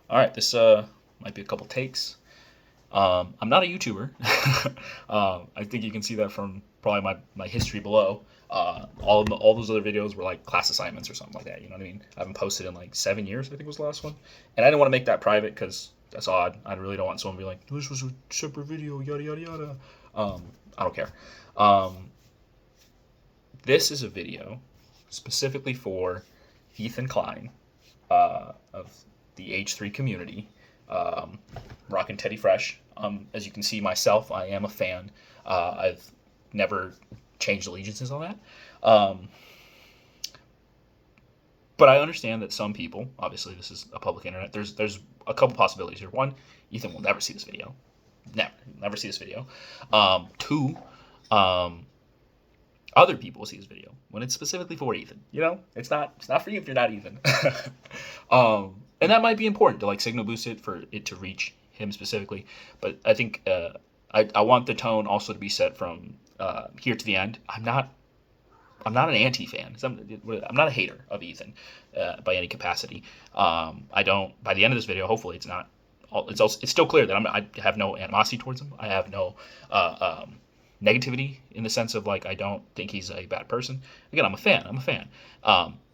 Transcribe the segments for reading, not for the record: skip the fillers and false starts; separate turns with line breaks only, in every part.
All right, this might be a couple takes. I'm not a YouTuber. I think you can see that from probably my history below. All those other videos were like class assignments or something like that. You know what I mean? I haven't posted in like 7 years. I think was the last one, and I didn't want to make that private because that's odd. I really don't want someone to be like, "This was a separate video." Yada yada yada. I don't care. Um, this is a video specifically for Ethan Klein of the H3 community, um, rocking Teddy Fresh. As you can see myself, I am a fan. I've never changed allegiances on that. Um, but I understand that some people, obviously this is a public internet, there's a couple possibilities here. One, Ethan will never see this video. Never see this video. Two, um, other people will see this video when it's specifically for Ethan. You know, it's not for you if you're not Ethan. And that might be important to like signal boost it for it to reach him specifically. But I think I want the tone also to be set from here to the end. I'm not an anti fan. I'm not a hater of Ethan by any capacity. I don't. By the end of this video, hopefully, it's not. It's still clear that I have no animosity towards him. I have no negativity in the sense of like I don't think he's a bad person. Again, I'm a fan.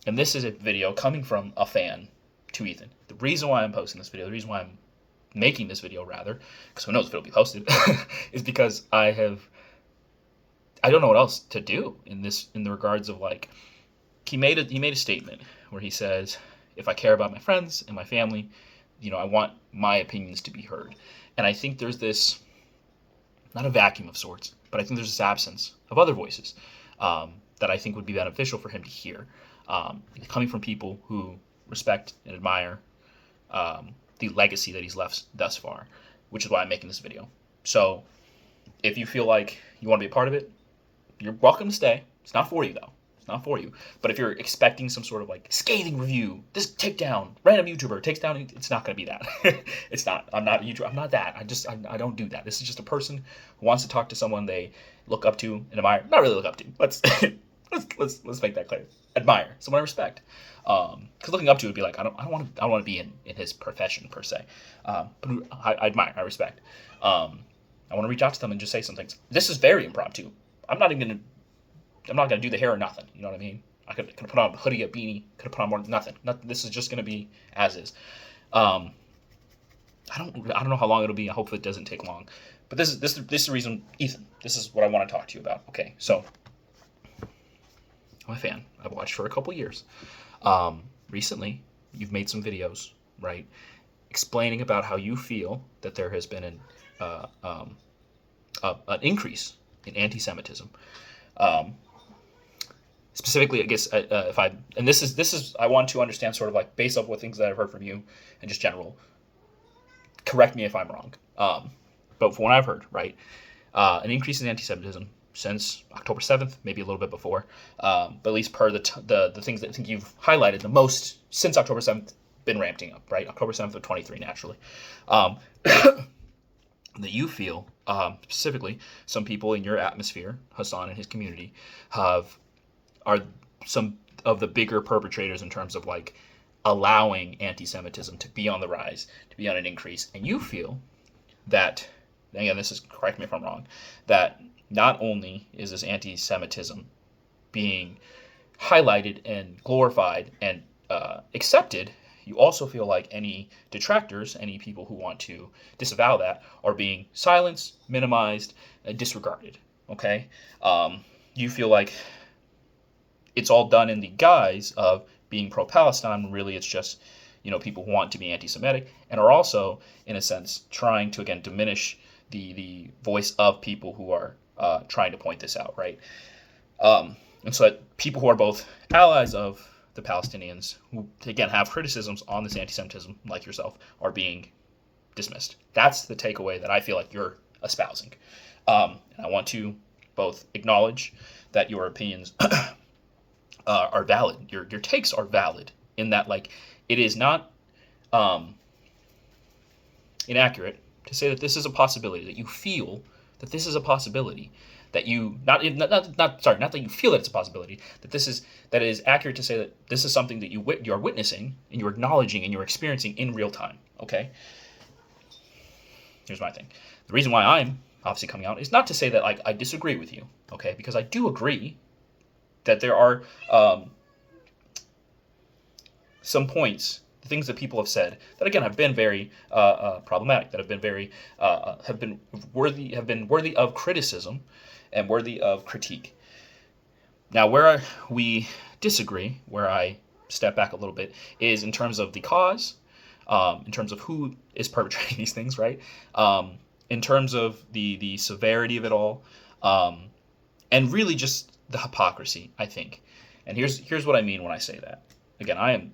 And this is a video coming from a fan to Ethan. The reason why I'm posting this video, the reason why I'm making this video rather, because who knows if it'll be posted, is because I don't know what else to do in the regards of like he made a statement where he says, if I care about my friends and my family, I want my opinions to be heard. And I think there's this, not a vacuum of sorts, but I think there's this absence of other voices that I think would be beneficial for him to hear, coming from people who respect and admire the legacy that he's left thus far, which is why I'm making this video. So if you feel like you want to be a part of it, you're welcome to stay. It's not for you, though. It's not for you. But if you're expecting some sort of like scathing review, this takedown, random YouTuber takes down, it's not going to be that. It's not. I'm not a YouTuber. I'm not that. I don't do that. This is just a person who wants to talk to someone they look up to and admire. Not really look up to. Let's make that clear. Admire someone I respect. Because looking up to would be like I don't want to be in his profession per se. But I admire. I respect. I want to reach out to them and just say some things. This is very impromptu. I'm not gonna do the hair or nothing. You know what I mean? I could put on a hoodie, a beanie, could have put on more. Nothing. This is just gonna be as is. I don't know how long it'll be. I hope it doesn't take long. But this is the reason, Ethan. This is what I want to talk to you about. Okay, so I'm a fan. I've watched for a couple years. Recently, you've made some videos, right, explaining about how you feel that there has been an increase in anti-Semitism. Specifically, I guess if I and this is I want to understand sort of like based off what things that I've heard from you and just general. Correct me if I'm wrong. But from what I've heard, right, an increase in anti-Semitism since October 7th, maybe a little bit before, but at least per the things that I think you've highlighted the most since October 7th, been ramping up, right? October 7th of 23, naturally. That you feel, specifically, some people in your atmosphere, Hassan and his community, are some of the bigger perpetrators in terms of like allowing anti-Semitism to be on the rise, to be on an increase, and you feel that, again, this is, correct me if I'm wrong, that not only is this anti-Semitism being highlighted and glorified and accepted, you also feel like any detractors, any people who want to disavow that, are being silenced, minimized, disregarded. Okay? You feel like it's all done in the guise of being pro-Palestine, when really it's just, people who want to be anti-Semitic and are also, in a sense, trying to, again, diminish the voice of people who are trying to point this out, right? And so that people who are both allies of the Palestinians, who again have criticisms on this anti-Semitism, like yourself, are being dismissed. That's the takeaway that I feel like you're espousing. And I want to both acknowledge that your opinions are valid. Your takes are valid in that, like, it is not inaccurate to say that this is a possibility, that you feel that this is a possibility, that you not that you feel that it's a possibility, that it is accurate to say that this is something that you're witnessing and you're acknowledging and you're experiencing in real time. okay? Here's my thing. The reason why I'm obviously coming out is not to say that like I disagree with you, okay? Because I do agree that there are some points, the things that people have said that again have been very problematic, that have been very have been worthy of criticism and worthy of critique. Now, where we disagree, where I step back a little bit, is in terms of the cause, in terms of who is perpetrating these things, right? In terms of the severity of it all, and really just the hypocrisy, I think. And here's what I mean when I say that. Again, I am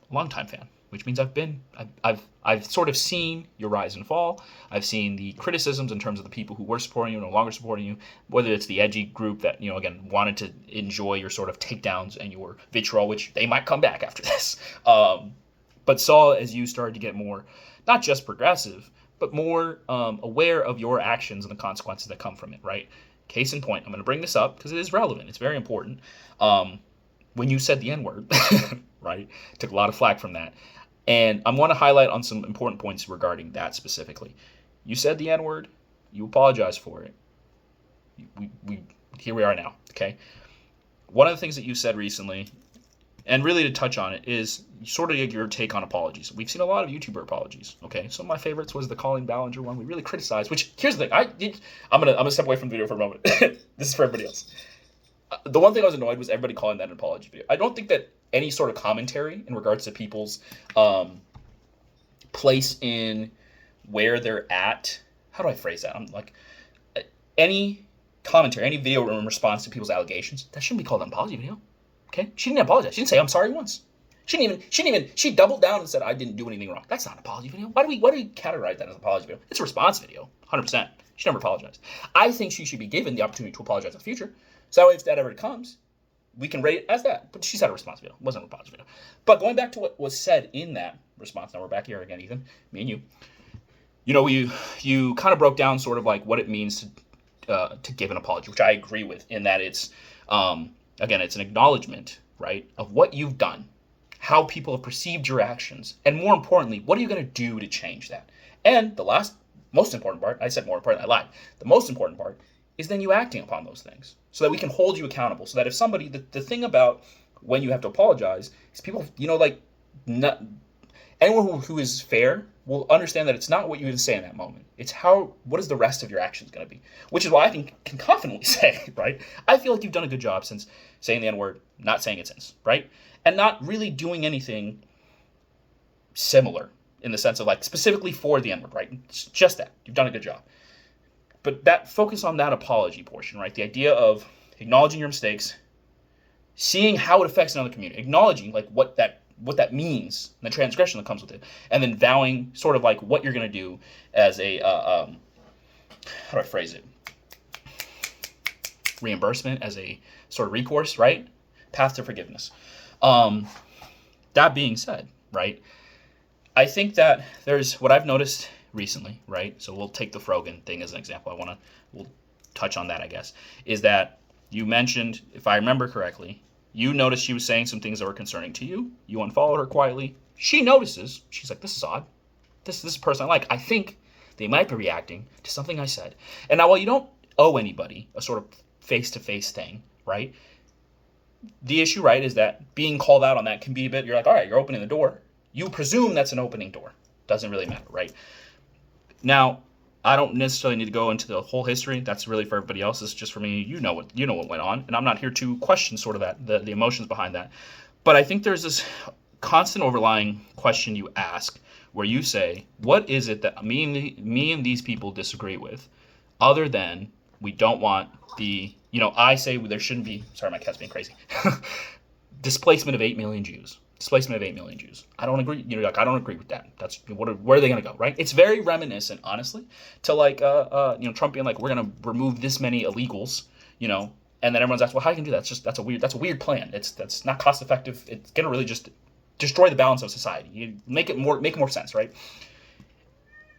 a longtime fan, which means I've sort of seen your rise and fall. I've seen the criticisms in terms of the people who were supporting you, no longer supporting you, whether it's the edgy group that, again, wanted to enjoy your sort of takedowns and your vitriol, which they might come back after this. But saw as you started to get more, not just progressive, but more aware of your actions and the consequences that come from it, right? Case in point, I'm going to bring this up because it is relevant. It's very important. When you said the N-word, right? Took a lot of flack from that. And I want to highlight on some important points regarding that specifically. You said the N-word. You apologized for it. Here we are now, okay? One of the things that you said recently, and really to touch on it, is sort of your take on apologies. We've seen a lot of YouTuber apologies, okay? Some of my favorites was the Colin Ballinger one. We really criticized, which, here's the thing. I'm gonna step away from the video for a moment. This is for everybody else. The one thing I was annoyed was everybody calling that an apology video. I don't think that any sort of commentary in regards to people's place in where they're at. How do I phrase that? I'm like, any commentary, any video in response to people's allegations, that shouldn't be called an apology video. Okay? She didn't apologize. She didn't say I'm sorry once. She doubled down and said I didn't do anything wrong. That's not an apology video. Why do we categorize that as an apology video? It's a response video, 100%. She never apologized. I think she should be given the opportunity to apologize in the future. So if that ever comes, we can rate it as that. But she's had a response video. It wasn't a response video. But going back to what was said in that response, now we're back here again, Ethan, me and you. You kind of broke down sort of like what it means to give an apology, which I agree with, in that it's, again, it's an acknowledgement, right, of what you've done, how people have perceived your actions, and more importantly, what are you going to do to change that? And the most important part, I said more important, I lied. The most important part is then you acting upon those things so that we can hold you accountable. So that if somebody, the thing about when you have to apologize is people, not anyone who is fair will understand that it's not what you would say in that moment. It's what is the rest of your actions going to be? Which is why I can confidently say, right? I feel like you've done a good job since saying the N-word, not saying it since, right? And not really doing anything similar in the sense of like specifically for the N-word, right? It's just that. You've done a good job. But that focus on that apology portion, right? The idea of acknowledging your mistakes, seeing how it affects another community, acknowledging like what that means, the transgression that comes with it, and then vowing sort of like what you're going to do as a, how do I phrase it? Reimbursement, as a sort of recourse, right? Path to forgiveness. That being said, right? I think that there's what I've noticed recently, right? So we'll take the Frogan thing as an example. We'll touch on that, I guess, is that you mentioned, if I remember correctly, you noticed she was saying some things that were concerning to you. You unfollowed her quietly. She notices. She's like, this is odd. This is a person I like. I think they might be reacting to something I said. And now, while you don't owe anybody a sort of face-to-face thing, right? The issue, right, is that being called out on that can be a bit, you're like, all right, you're opening the door. You presume that's an opening door. Doesn't really matter, right? Now, I don't necessarily need to go into the whole history. That's really for everybody else. It's just for me. You know what went on, and I'm not here to question sort of that the emotions behind that. But I think there's this constant overlying question you ask where you say, what is it that me and these people disagree with, other than we don't want the, I say there shouldn't be. Sorry, my cat's being crazy. Displacement of 8 million Jews. Displacement of 8 million Jews. I don't agree. I don't agree with that. That's where are they going to go, right? It's very reminiscent, honestly, to Trump being like, we're going to remove this many illegals, and then everyone's asked, well, how you can do that? That's a weird plan. That's not cost effective. It's going to really just destroy the balance of society. You make it more sense, right?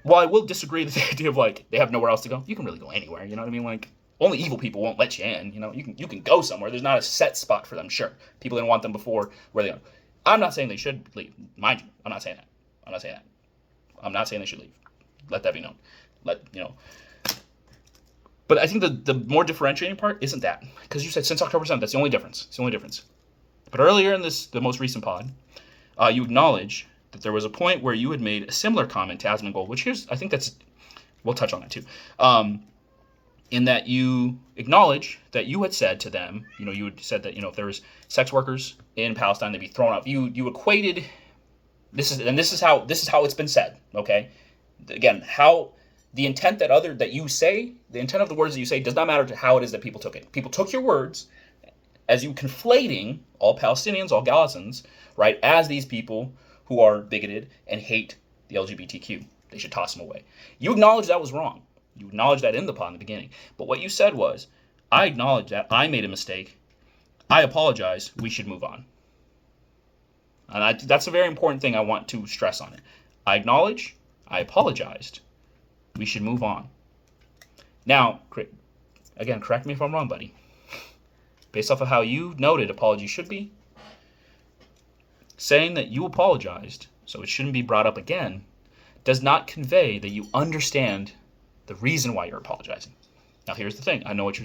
While I will disagree with the idea of like they have nowhere else to go, you can really go anywhere. You know what I mean? Like only evil people won't let you in. You can go somewhere. There's not a set spot for them. Sure, people didn't want them before. Where they go. I'm not saying they should leave. Mind you, I'm not saying that. I'm not saying they should leave. Let that be known. But I think the more differentiating part isn't that, because you said since October 7th. That's the only difference. It's the only difference. But earlier in the most recent pod, you acknowledge that there was a point where you had made a similar comment to Asmongold, which we'll touch on that too. In that you acknowledge that you had said to them, you had said that, if there was sex workers in Palestine, they'd be thrown out. You equated this is how it's been said. Okay, again, how the intent that you say, the intent of the words that you say does not matter to how it is that people took it. People took your words as you conflating all Palestinians, all Gazans, right, as these people who are bigoted and hate the LGBTQ. They should toss them away. You acknowledge that was wrong. You acknowledged that in the pod in the beginning. But what you said was, I acknowledge that I made a mistake. I apologize. We should move on. And that's a very important thing I want to stress on it. I acknowledge. I apologized. We should move on. Now, again, correct me if I'm wrong, buddy. Based off of how you noted apology should be, saying that you apologized, so it shouldn't be brought up again, does not convey that you understand the reason why you're apologizing. Now, here's the thing. I know what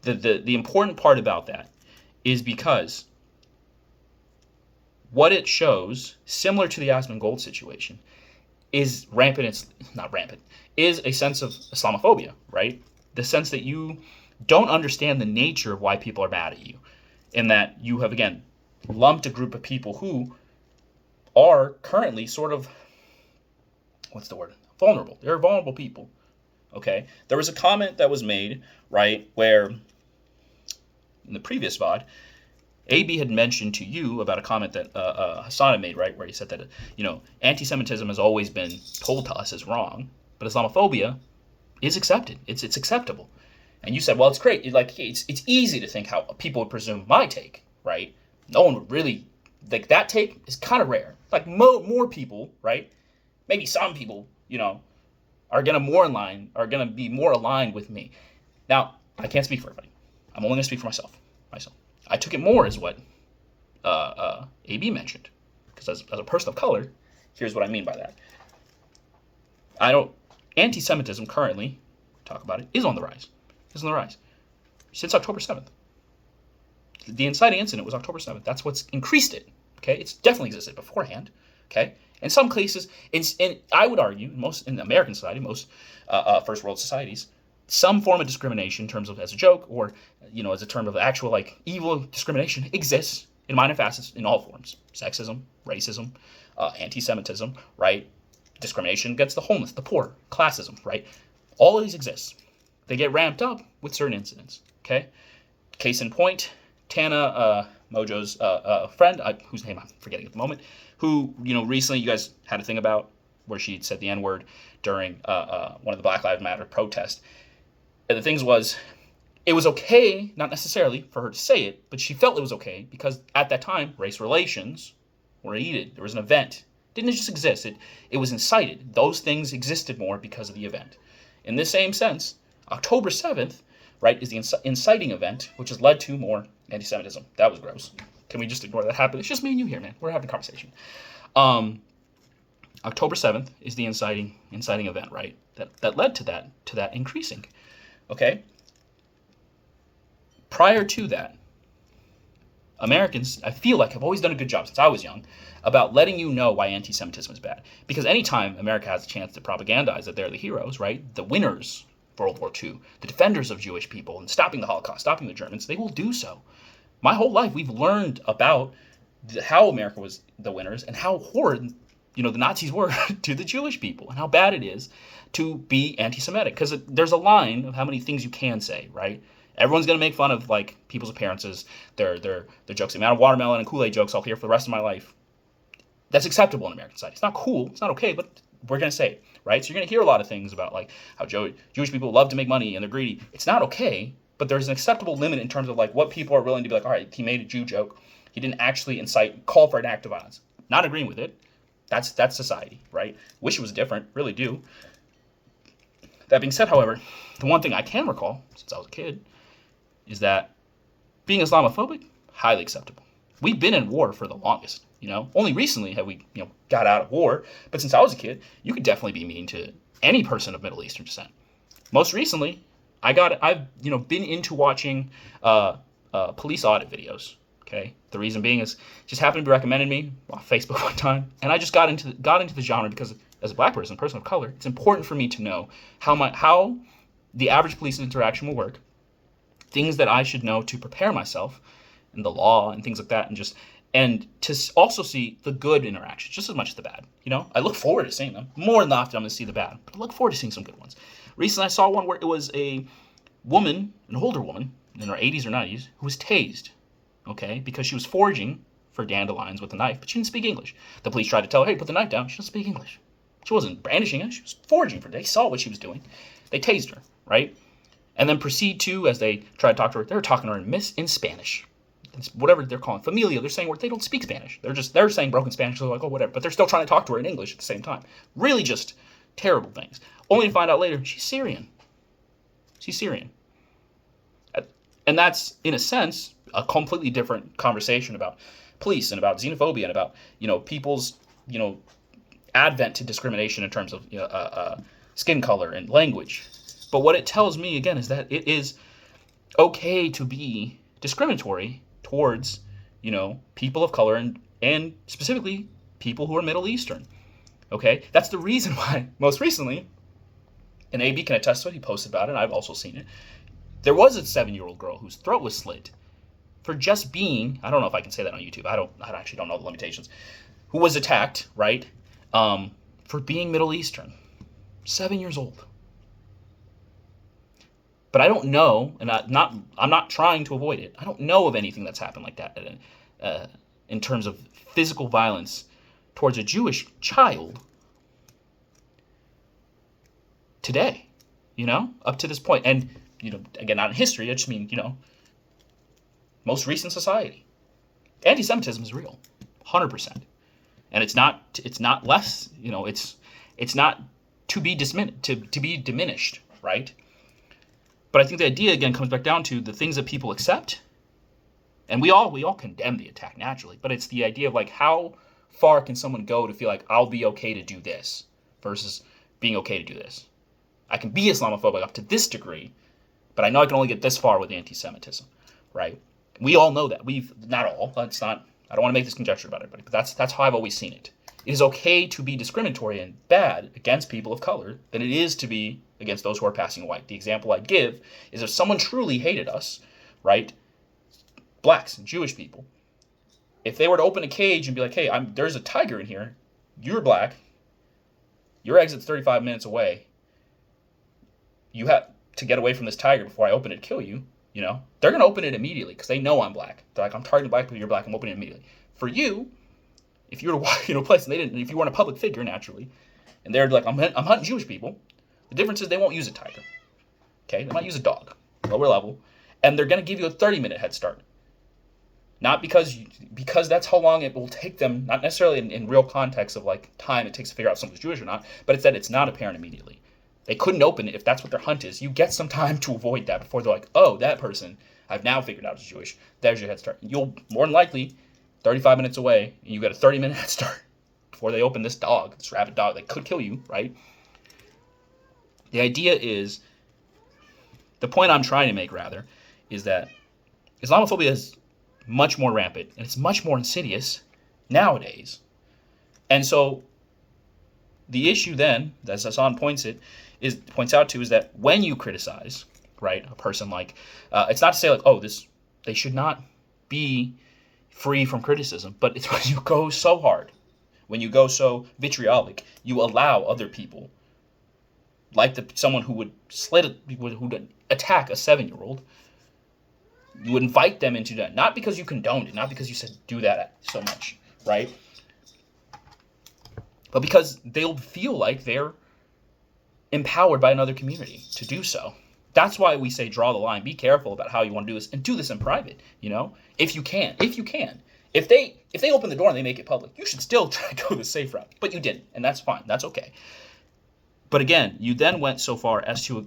the important part about that is because what it shows, similar to the Asmongold situation, is is a sense of Islamophobia, right? The sense that you don't understand the nature of why people are mad at you, and that you have, again, lumped a group of people who are currently sort of, vulnerable. They're vulnerable people, okay? There was a comment that was made, right, where in the previous VOD, AB had mentioned to you about a comment that Hassan had made, right, where he said that, anti-Semitism has always been told to us as wrong, but Islamophobia is accepted. It's acceptable. And you said, well, it's great. It's easy to think how people would presume my take, right? No one would really, that take is kind of rare. More people, right? Maybe some people, are going to be more aligned with me. Now, I can't speak for everybody. I'm only going to speak for myself. I took it more as what AB mentioned, because as a person of color, here's what I mean by that. Anti-Semitism currently, talk about it, is on the rise. Since October 7th. The inciting incident was October 7th. That's what's increased it. Okay, it's definitely existed beforehand. Okay, in some cases, I would argue, in American society, most first world societies, some form of discrimination in terms of as a joke or as a term of actual evil discrimination exists in minor facets in all forms: sexism, racism, anti-Semitism, right? Discrimination against the homeless, the poor, classism, right? All of these exist. They get ramped up with certain incidents. Okay, case in point, Tana Mojo's friend, whose name I'm forgetting at the moment, who recently you guys had a thing about where she said the N-word during one of the Black Lives Matter protests. And the things was, it was okay, not necessarily for her to say it, but she felt it was okay because at that time, race relations were needed. There was an event. It didn't just exist. It was incited. Those things existed more because of the event. In this same sense, October 7th, right, is the inciting event, which has led to more anti-Semitism. That was gross. Can we just ignore that happened? It's just me and you here, man. We're having a conversation. October 7th is the inciting event, right? That led to that increasing. Okay? Prior to that, Americans, I feel like, have always done a good job since I was young about letting you know why anti-Semitism is bad. Because anytime America has a chance to propagandize that they're the heroes, right? The winners of World War II, the defenders of Jewish people, and stopping the Holocaust, stopping the Germans, they will do so. My whole life, we've learned about how America was the winners and how horrid, the Nazis were to the Jewish people and how bad it is to be anti-Semitic. Because there's a line of how many things you can say, right? Everyone's going to make fun of, people's appearances, their jokes. The amount of watermelon and Kool-Aid jokes I'll hear for the rest of my life. That's acceptable in American society. It's not cool. It's not okay, but we're going to say it, right? So you're going to hear a lot of things about, how Jewish people love to make money and they're greedy. It's not okay, but there's an acceptable limit in terms of, what people are willing to be all right, he made a Jew joke. He didn't actually call for an act of violence. Not agreeing with it. That's society, right? Wish it was different. Really do. That being said, however, the one thing I can recall, since I was a kid, is that being Islamophobic, highly acceptable. We've been in war for the longest. Only recently have we, got out of war. But since I was a kid, you could definitely be mean to any person of Middle Eastern descent. Most recently, I've been into watching police audit videos. Okay, the reason being is just happened to be recommended me on Facebook one time, and I just got into the genre because as a black person of color, it's important for me to know how the average police interaction will work, things that I should know to prepare myself in the law and things like that, and to also see the good interactions just as much as the bad. I look forward to seeing them. More than often, I'm going to see the bad, but I look forward to seeing some good ones. Recently, I saw one where it was a woman, an older woman in her 80s or 90s, who was tased, okay, because she was foraging for dandelions with a knife, but she didn't speak English. The police tried to tell her, hey, put the knife down. She doesn't speak English. She wasn't brandishing it. She was foraging for it. They saw what she was doing. They tased her, right? And then proceed to, as they try to talk to her, they're talking to her in Spanish. It's whatever they're calling familia. They're saying they don't speak Spanish. They're saying broken Spanish. So they're like, oh, whatever. But they're still trying to talk to her in English at the same time. Really just terrible things. Only to find out later she's Syrian. She's Syrian. And that's, in a sense, a completely different conversation about police and about xenophobia and about, people's, advent to discrimination in terms of skin color and language. But what it tells me, again, is that it is okay to be discriminatory towards, people of color and specifically people who are Middle Eastern. Okay? That's the reason why, most recently, and AB can attest to it, he posted about it, and I've also seen it, there was a 7-year-old girl whose throat was slit for just being, I don't know if I can say that on YouTube, I actually don't know the limitations, who was attacked, right, for being Middle Eastern. 7 years old. But I don't know, and I'm not trying to avoid it. I don't know of anything that's happened like that in terms of physical violence towards a Jewish child today, up to this point. And, again, not in history, I just mean, most recent society. Anti-Semitism is real, 100%. And it's not less, it's not to be diminished, right? But I think the idea, again, comes back down to the things that people accept. And we all condemn the attack naturally, but it's the idea of how far can someone go to feel like I'll be okay to do this versus being okay to do this. I can be Islamophobic up to this degree, but I know I can only get this far with anti-Semitism, right? We all know that. Not all. That's not. I don't want to make this conjecture about everybody, but that's how I've always seen it. It is okay to be discriminatory and bad against people of color than it is to be against those who are passing white. The example I give is if someone truly hated us, right, blacks and Jewish people, if they were to open a cage and be like, hey, there's a tiger in here, you're black, your exit's 35 minutes away, you have to get away from this tiger before I open it to kill you, they're going to open it immediately because they know I'm black. They're like, I'm targeting black people, you're black, I'm opening it immediately. For you, if you were to walk a place and if you weren't a public figure naturally, and they're like, I'm hunting Jewish people, the difference is they won't use a tiger. Okay, they might use a dog, lower level, and they're going to give you a 30-minute head start. Not because that's how long it will take them, not necessarily in real context of time it takes to figure out if someone's Jewish or not, but it's that it's not apparent immediately. They couldn't open it if that's what their hunt is. You get some time to avoid that before they're like, oh, that person I've now figured out is Jewish. There's your head start. You'll more than likely 35 minutes away, and you got a 30-minute head start before they open this rabid dog that could kill you, right? The idea is, the point I'm trying to make, rather, is that Islamophobia is much more rampant, and it's much more insidious nowadays. And so the issue then, as Hassan points out to, is that when you criticize, right, a person it's not to say they should not be free from criticism, but it's when you go so hard, when you go so vitriolic, you allow other people, someone who would attack a 7-year-old, you would invite them into that, not because you condoned it, not because you said do that so much, right? But because they'll feel like they're empowered by another community to do so. That's why we say draw the line. Be careful about how you want to do this, and do this in private, if you can. If they open the door and they make it public, you should still try to go the safe route. But you didn't, and that's fine. That's okay. But again, you then went so far as to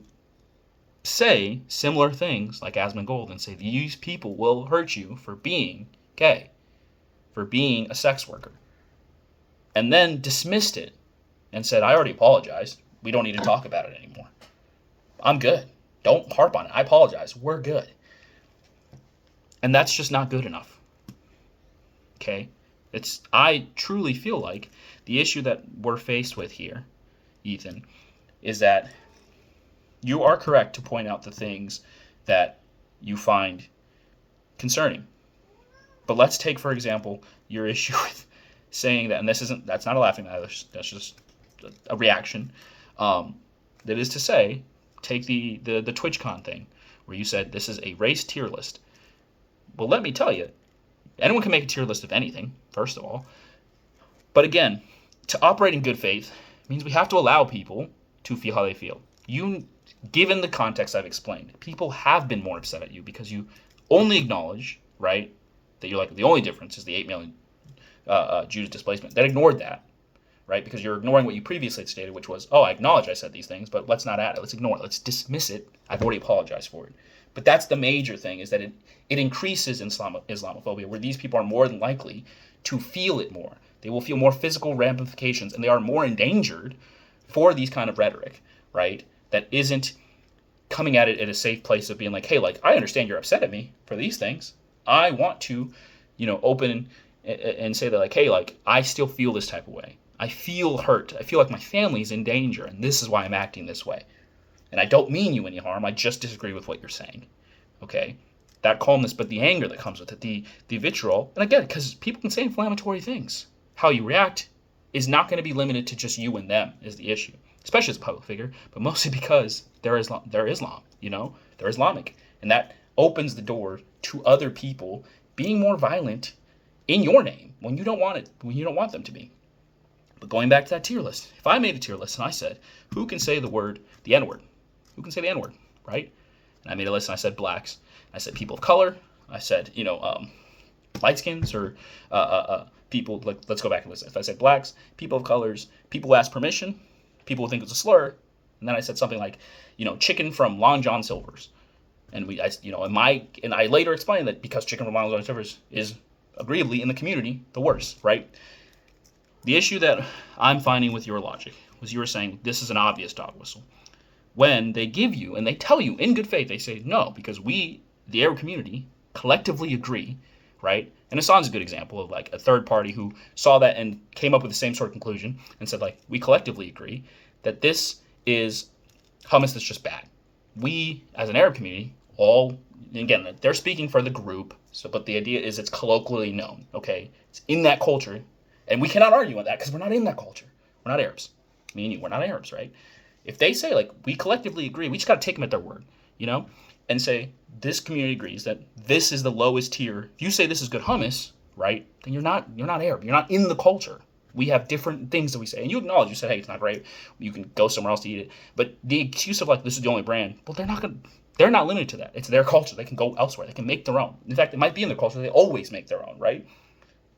say similar things like Asmongold and say these people will hurt you for being gay. for being a sex worker, and then dismissed it and said, I already apologized. We don't need to talk about it anymore. I'm good. Don't harp on it. I apologize. We're good. And that's just not good enough. Okay? I truly feel like the issue that we're faced with here, Ethan, is that you are correct to point out the things that you find concerning. But let's take, for example, your issue with saying that, and that's not a laughing matter, that's just a reaction. That is to say, take the TwitchCon thing, where you said this is a race tier list. Well, let me tell you, anyone can make a tier list of anything, first of all. But again, to operate in good faith means we have to allow people to feel how they feel. Given the context I've explained, people have been more upset at you because you only acknowledge, right, that you're like, the only difference is the 8 million Jews displacement. That ignored that, right, because you're ignoring what you previously had stated, which was, oh, I acknowledge I said these things, but let's not add it. Let's ignore it. Let's dismiss it. I've already apologized for it. But that's the major thing, is that it increases Islamophobia, where these people are more than likely to feel it more. They will feel more physical ramifications, and they are more endangered for these kind of rhetoric, right, that isn't coming at it at a safe place of being like, hey, like, I understand you're upset at me for these things. I want to, open and say that, like, hey, like, I still feel this type of way. I feel hurt. I feel like my family's in danger, and this is why I'm acting this way. And I don't mean you any harm. I just disagree with what you're saying. Okay? That calmness, but the anger that comes with it, the vitriol. And again, because people can say inflammatory things. How you react is not going to be limited to just you and them is the issue, especially as a public figure, but mostly because they're Islam, they're Islamic. And that opens the door to other people being more violent in your name when you don't want them to be. But going back to that tier list, if I made a tier list and I said, who can say the N-word? Who can say the N-word, right? And I made a list and I said blacks. I said people of color. I said, light skins or people, like, let's go back and listen. If I said blacks, people of colors, people who ask permission, people who think it's a slur, and then I said something like, chicken from Long John Silver's. And I later explained that because chicken from Long John Silver's is agreeably in the community the worst, right? The issue that I'm finding with your logic was you were saying this is an obvious dog whistle. When they give you, and they tell you in good faith, they say no, because we, the Arab community, collectively agree, right? And Hassan's a good example of like a third party who saw that and came up with the same sort of conclusion and said, like, we collectively agree that this is hummus that's just bad. We, as an Arab community, again, they're speaking for the group, but the idea is it's colloquially known, okay? It's in that culture, and we cannot argue on that because we're not in that culture. We're not Arabs. Me and you, we're not Arabs, right? If they say, like, we collectively agree, we just got to take them at their word, and say, this community agrees that this is the lowest tier. If you say this is good hummus, right, then you're not Arab. You're not in the culture. We have different things that we say. And you acknowledge, you said, hey, it's not great. You can go somewhere else to eat it. But the excuse of, like, this is the only brand, well, they're not limited to that. It's their culture. They can go elsewhere. They can make their own. In fact, it might be in their culture. They always make their own, right?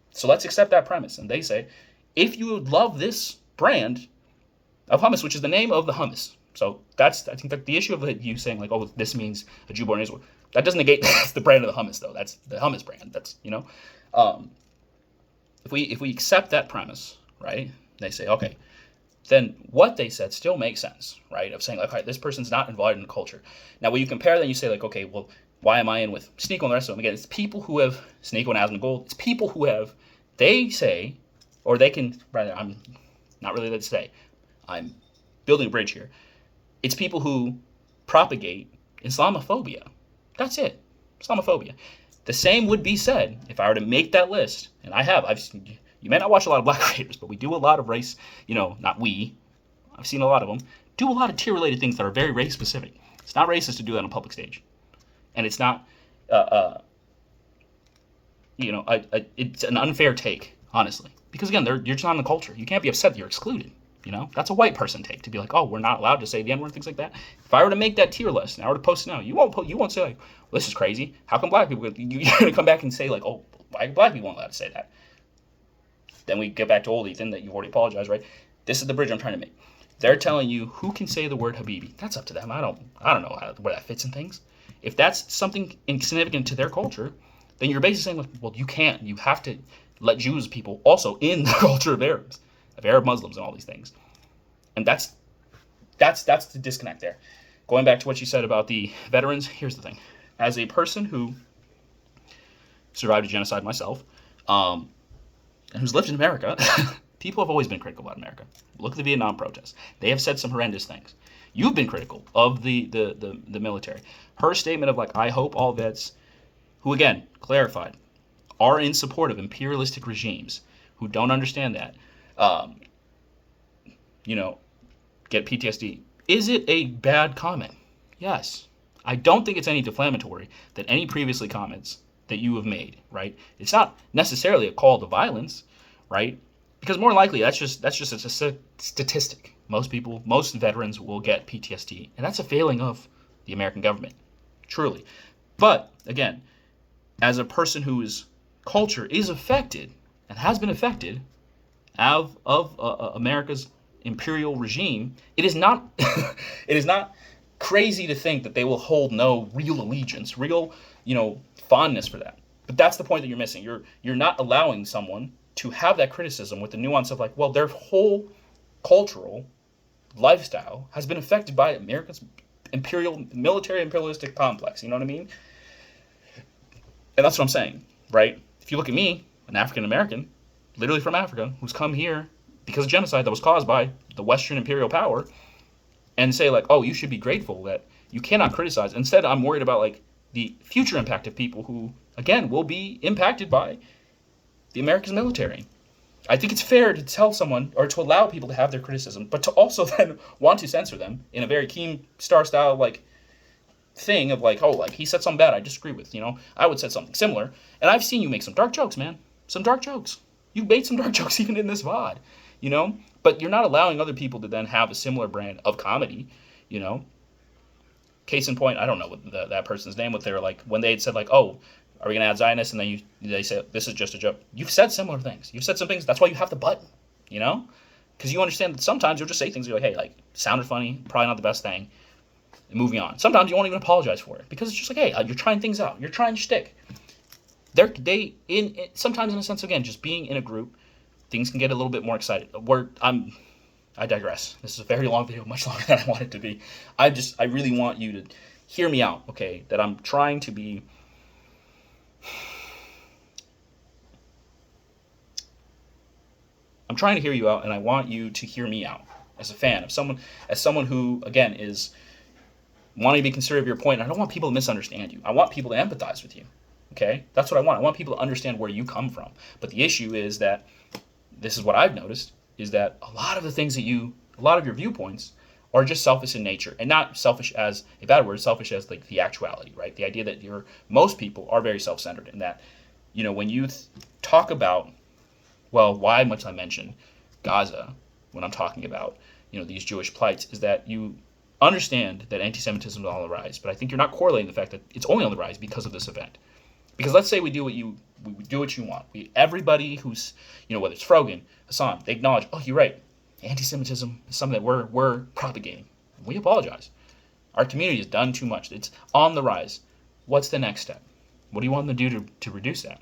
So let's accept that premise. And they say, if you love this brand of hummus, which is the name of the hummus. So I think that the issue of you saying, like, oh, this means a Jew born in Israel, that doesn't negate that's the brand of the hummus, though. That's the hummus brand. That's, if we accept that premise, right, they say, okay, then what they said still makes sense, right, of saying, like, all right, this person's not involved in the culture. Now, when you compare that, you say, like, okay, well, why am I in with Sneeko and the rest of them? Again, it's people who have, Sneeko and Asmund Gold, it's people who have, they say, or they can, rather, I'm not really that to say, I'm building a bridge here. It's people who propagate Islamophobia. That's it. Islamophobia. The same would be said if I were to make that list, and you may not watch a lot of Black creators, but we do a lot of race, not we, I've seen a lot of them, do a lot of tier-related things that are very race-specific. It's not racist to do that on a public stage. And it's not, it's an unfair take, honestly. Because, again, you're just not in the culture. You can't be upset that you're excluded. That's a white person take to be like, oh, we're not allowed to say the N-word, things like that. If I were to make that tier list and I were to post it now, you won't say, like, well, this is crazy. How come black people? You're gonna come back and say, like, oh, why black people aren't allowed to say that? Then we get back to old Ethan that you've already apologized, right? This is the bridge I'm trying to make. They're telling you who can say the word Habibi. That's up to them. I don't know where that fits in things. If that's something insignificant to their culture, then you're basically saying, well, you can't. You have to let Jews people also in the culture of Arabs, of Arab Muslims and all these things. And that's the disconnect there. Going back to what you said about the veterans, here's the thing. As a person who survived a genocide myself, and who's lived in America, people have always been critical about America. Look at the Vietnam protests. They have said some horrendous things. You've been critical of the military. Her statement of like, I hope all vets, who again, clarified, are in support of imperialistic regimes, who don't understand that, get PTSD. Is it a bad comment? Yes. I don't think it's any defamatory than any previously comments that you have made, right? It's not necessarily a call to violence, right? Because more likely that's just a statistic. Most veterans will get PTSD, and that's a failing of the American government, truly. But again, as a person whose culture is affected and has been affected of America's imperial regime, it is not it is not crazy to think that they will hold no real allegiance, real fondness for that. But that's the point that you're missing. You're not allowing someone to have that criticism with the nuance of like, well, their whole cultural lifestyle has been affected by America's military imperialistic complex. You know what I mean? And that's what I'm saying, right? If you look at me, an African American, literally from Africa, who's come here because of genocide that was caused by the Western imperial power, and say like, oh, you should be grateful that you cannot criticize. Instead, I'm worried about like the future impact of people who, again, will be impacted by the American military. I think it's fair to tell someone or to allow people to have their criticism, but to also then want to censor them in a very Keemstar style like thing of like, oh, like he said something bad I disagree with. I would said something similar, and I've seen you make some dark jokes, man. Some dark jokes. You made some dark jokes even in this VOD, But you're not allowing other people to then have a similar brand of comedy, Case in point, I don't know what that person's name, what they were like when they had said like, oh, are we gonna add Zionists? And then they say this is just a joke. You've said similar things. You've said some things. That's why you have the button, because you understand that sometimes you'll just say things you're like, hey, like sounded funny, probably not the best thing, and moving on. Sometimes you won't even apologize for it because it's just like, hey, you're trying things out. You're trying to shtick. Sometimes in a sense, again, just being in a group, things can get a little bit more excited. I digress. This is a very long video, much longer than I want it to be. I really want you to hear me out, okay? That I'm trying to be... I'm trying to hear you out, and I want you to hear me out as a fan, as someone who, again, is wanting to be considerate of your point. I don't want people to misunderstand you. I want people to empathize with you, okay? That's what I want. I want people to understand where you come from. But the issue is that, this is what I've noticed, is that a lot of your viewpoints are just selfish in nature, and not selfish as a bad word, selfish as like the actuality, right? The idea that most people are very self-centered, and that, when you talk about, well, why must I mention Gaza when I'm talking about, these Jewish plights, is that you understand that anti-Semitism is on the rise, but I think you're not correlating the fact that it's only on the rise because of this event. Because let's say we do what you want. Everybody who's, whether it's Frogan, Hassan, they acknowledge, oh, you're right. Anti-Semitism is something that we're propagating. We apologize. Our community has done too much. It's on the rise. What's the next step? What do you want them to do to reduce that?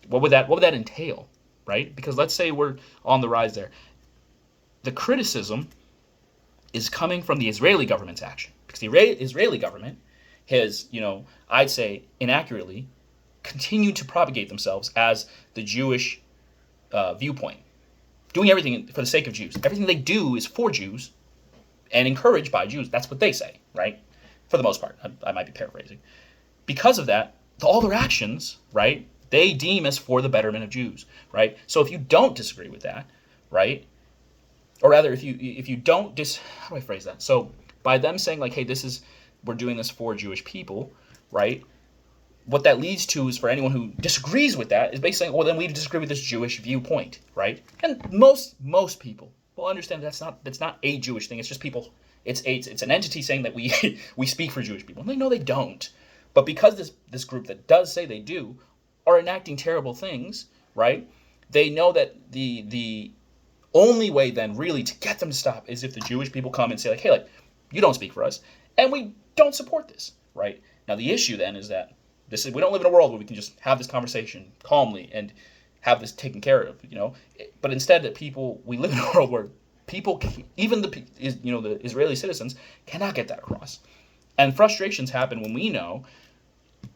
What would that entail, right? Because let's say we're on the rise there. The criticism is coming from the Israeli government's action. Because the Israeli government has, I'd say inaccurately, continued to propagate themselves as the Jewish viewpoint, doing everything for the sake of Jews. Everything they do is for Jews and encouraged by Jews. That's what they say, right? For the most part. I might be paraphrasing. Because of that, all their actions, right, they deem as for the betterment of Jews, right? So if you don't disagree with that, right, or rather if you don't how do I phrase that? So by them saying like, hey, we're doing this for Jewish people, right? What that leads to is, for anyone who disagrees with that, is basically saying, well, then we disagree with this Jewish viewpoint, right? And most people will understand that's not a Jewish thing. It's just people. It's an entity saying that we speak for Jewish people. And they know they don't. But because this group that does say they do are enacting terrible things, right? They know that the only way then really to get them to stop is if the Jewish people come and say like, hey, like, you don't speak for us, and we don't support this, right? Now the issue then is that we don't live in a world where we can just have this conversation calmly and have this taken care of, But instead, that we live in a world where people, even the Israeli citizens, cannot get that across, and frustrations happen when we know,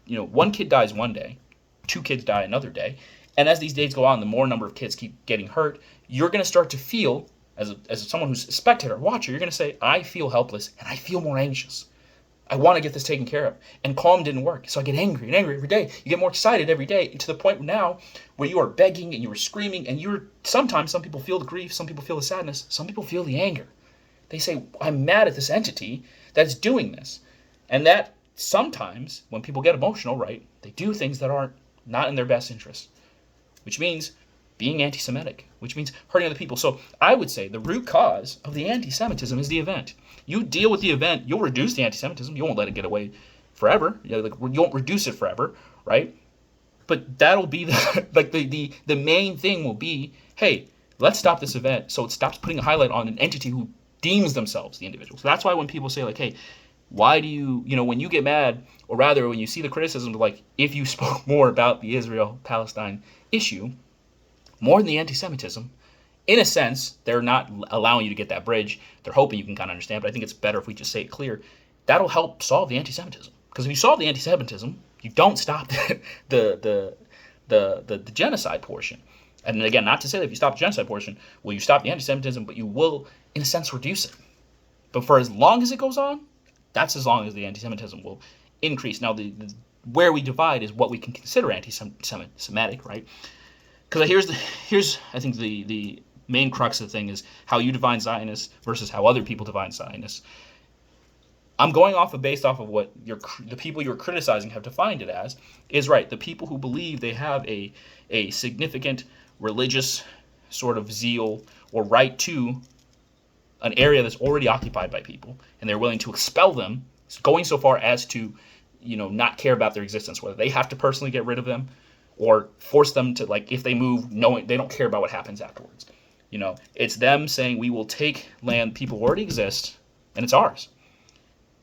one kid dies one day, two kids die another day, and as these days go on, the more number of kids keep getting hurt, you're going to start to feel, as someone who's a spectator, watcher, you're going to say, I feel helpless and I feel more anxious. I want to get this taken care of. And calm didn't work. So I get angry and angry every day. You get more excited every day, to the point now where you are begging and you are screaming, and sometimes some people feel the grief, some people feel the sadness, some people feel the anger. They say, I'm mad at this entity that's doing this. And that sometimes, when people get emotional, right, they do things that aren't not in their best interest, which means being anti-Semitic, which means hurting other people. So I would say the root cause of the anti-Semitism is the event. You deal with the event, you'll reduce the anti-Semitism. You won't let it get away forever. You won't reduce it forever, right? But that'll be the main thing will be, hey, let's stop this event so it stops putting a highlight on an entity who deems themselves the individual. So that's why when people say, like, hey, why do you, when you get mad, or rather when you see the criticism, like, if you spoke more about the Israel-Palestine issue, more than the anti-Semitism, in a sense, they're not allowing you to get that bridge. They're hoping you can kind of understand, but I think it's better if we just say it clear. That'll help solve the anti-Semitism. Because if you solve the anti-Semitism, you don't stop the genocide portion. And again, not to say that if you stop the genocide portion, will you stop the anti-Semitism, but you will, in a sense, reduce it. But for as long as it goes on, that's as long as the anti-Semitism will increase. Now, where we divide is what we can consider anti-Semitic, right? Because here's I think the main crux of the thing is how you define Zionists versus how other people define Zionists. I'm going based off of what the people you're criticizing have defined it as, is right. The people who believe they have a significant religious sort of zeal or right to an area that's already occupied by people, and they're willing to expel them, going so far as to, not care about their existence, whether they have to personally get rid of them or force them to, like, if they move, knowing they don't care about what happens afterwards. It's them saying, we will take land people already exist, and it's ours.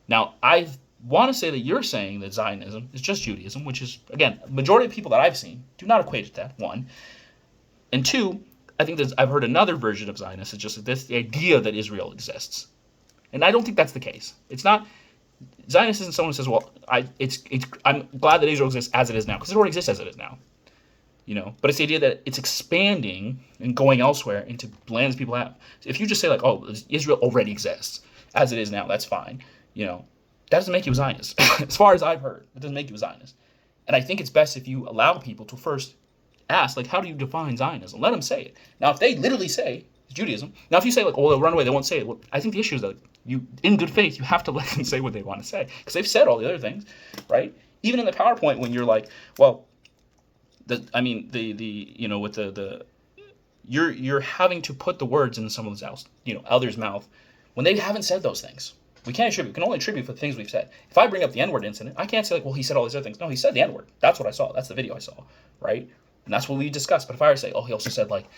Now, I want to say that you're saying that Zionism is just Judaism, which is, again, majority of people that I've seen do not equate it to that, one. And two, I think I've heard another version of Zionist. It's just the idea that Israel exists. And I don't think that's the case. It's not. Zionist isn't someone who says, well, I'm glad that Israel exists as it is now, because it already exists as it is now. But it's the idea that it's expanding and going elsewhere into lands people have. If you just say, like, oh, Israel already exists as it is now, that's fine. That doesn't make you a Zionist. As far as I've heard, it doesn't make you a Zionist. And I think it's best if you allow people to first ask, like, how do you define Zionism? Let them say it. Now, if they literally say it's Judaism, now if you say, like, well, they'll run away, they won't say it. Well, I think the issue is that you, in good faith, you have to let them say what they want to say, because they've said all the other things, right? Even in the PowerPoint, when you're like, well, you're having to put the words in someone's else, elder's mouth, when they haven't said those things. We can't attribute. We can only attribute for the things we've said. If I bring up the N-word incident, I can't say, like, well, he said all these other things. No, he said the N-word. That's what I saw. That's the video I saw, right? And that's what we discussed. But if I were to say, oh, he also said, like,